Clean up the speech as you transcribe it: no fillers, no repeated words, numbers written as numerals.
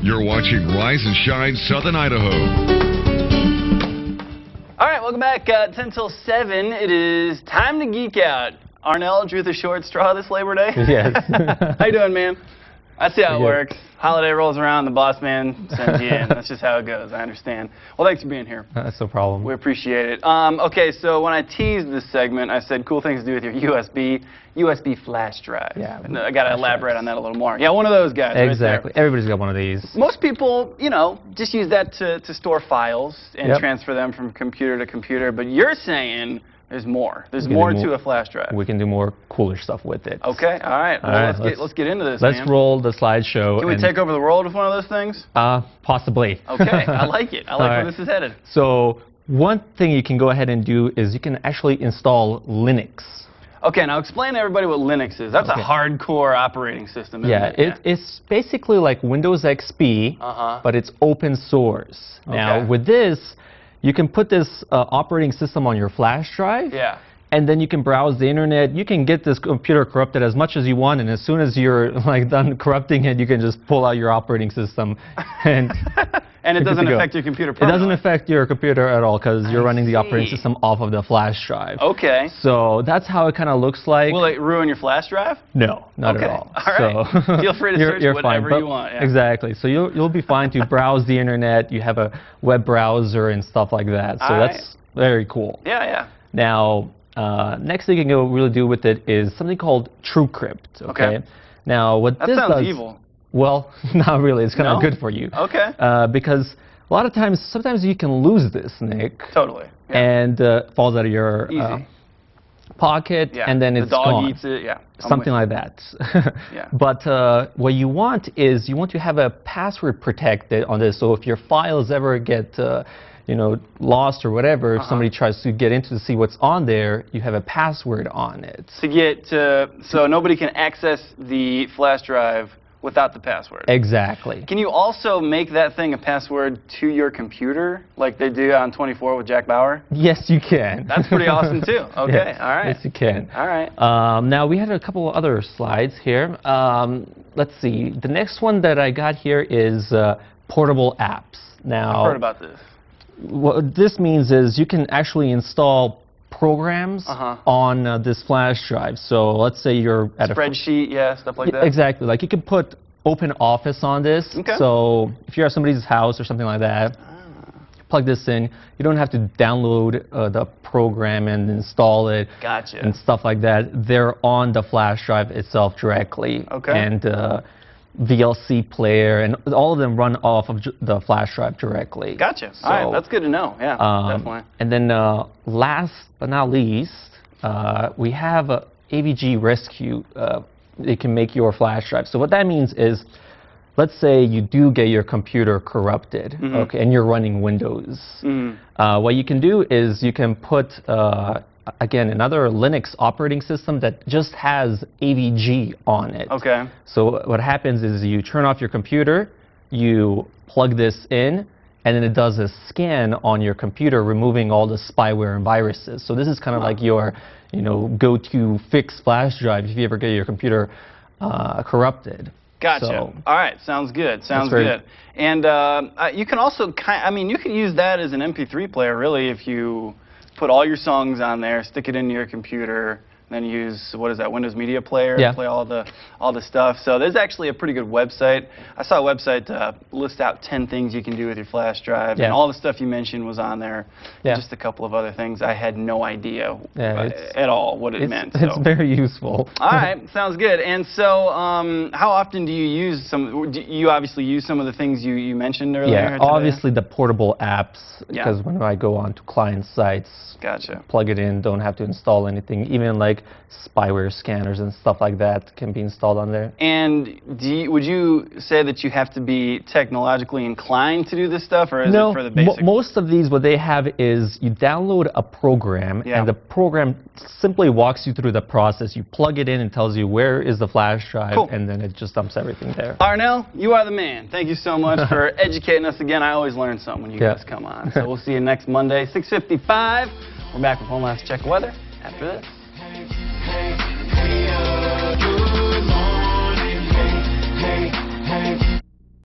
You're watching Rise and Shine Southern Idaho. All right, welcome back. 10 till 7. It is time to geek out. Arnell drew the short straw this Labor Day. Yes. How you doing, man? I see how it works. Holiday rolls around, the boss man sends you in. That's just how it goes. I understand. Well, thanks for being here. That's no problem. We appreciate it. Okay, so when I teased this segment, I said cool things to do with your USB flash drive. Yeah. And I got to elaborate on that a little more. Yeah, one of those guys. Exactly. Right there. Everybody's got one of these. Most people, you know, just use that to store files and transfer them from computer to computer. But you're saying there's more. There's more to a flash drive. We can do more cooler stuff with it. Okay. All right. Well, let's get into this. Let's roll the slideshow. Can we take over the world with one of those things? Possibly. Okay. I like it. I like where this is headed. So one thing you can go ahead and do is you can actually install Linux. Okay, now explain to everybody what Linux is. That's a hardcore operating system, isn't it? It's basically like Windows XP, but it's open source. Now, with this, you can put this operating system on your flash drive, and then you can browse the internet. You can get this computer corrupted as much as you want, and as soon as you're like done corrupting it, you can just pull out your operating system and and it doesn't affect your computer permanently. It doesn't affect your computer at all because you're running the operating system off of the flash drive. Okay. So that's how it kind of looks like. Will it ruin your flash drive? No, not at all. All right. So feel free to search whatever you want. Yeah. Exactly. So you'll be fine to browse the internet. You have a web browser and stuff like that. So that's very cool. Yeah, yeah. Now, next thing you can really do with it is something called TrueCrypt. Okay. Now, what this does... That sounds evil. Well, not really. It's kind of good for you. Okay. Because a lot of times, sometimes you can lose this, Nick. Totally. Yeah. And falls out of your pocket, and then it's gone. The dog eats it, Something like that. But what you want is you want to have a password protected on this. So if your files ever get you know, lost or whatever, if somebody tries to get into to see what's on there, you have a password on it. So nobody can access the flash drive without the password. Exactly. Can you also make that thing a password to your computer, like they do on 24 with Jack Bauer? Yes, you can. That's pretty awesome, too. Okay, all right. Yes, you can. All right. Now, we had a couple of other slides here. Let's see. The next one that I got here is portable apps. Now, I've heard about this. What this means is you can actually install programs on this flash drive. So let's say you're at a spreadsheet, stuff like that. Exactly. Like you can put Open Office on this. Okay. So if you're at somebody's house or something like that, plug this in. You don't have to download the program and install it and stuff like that. They're on the flash drive itself directly. Okay. And VLC player, and all of them run off of the flash drive directly. Gotcha. So, all right, that's good to know. Yeah, definitely. And then last but not least, we have AVG Rescue. It can make your flash drive. So what that means is, let's say you do get your computer corrupted, okay, and you're running Windows. What you can do is you can put again, another Linux operating system that just has AVG on it. Okay. So what happens is you turn off your computer, you plug this in, and then it does a scan on your computer, removing all the spyware and viruses. So this is kind of like your, you know, go-to fix flash drive if you ever get your computer corrupted. Gotcha. So, all right, sounds good. Sounds good. And you can also, I mean, you can use that as an MP3 player, really, if you put all your songs on there, stick it into your computer, then use, what is that, Windows Media Player to play all the stuff. So there's actually a pretty good website. I saw a website list out 10 things you can do with your flash drive, and all the stuff you mentioned was on there. Just a couple of other things. I had no idea at all what it meant. It's very useful. All right, sounds good. And so how often do you use you obviously use some of the things you mentioned earlier? Yeah, obviously the portable apps, because when I go on to client sites, plug it in, don't have to install anything. Even like spyware scanners and stuff like that can be installed on there. And would you say that you have to be technologically inclined to do this stuff, or is it for the basics? Most of these, what they have is you download a program, and the program simply walks you through the process. You plug it in and tells you where is the flash drive, and then it just dumps everything there. Arnell, you are the man. Thank you so much for educating us again. I always learn something when you guys come on. So we'll see you next Monday, 6:55. We're back with one last check of weather after this.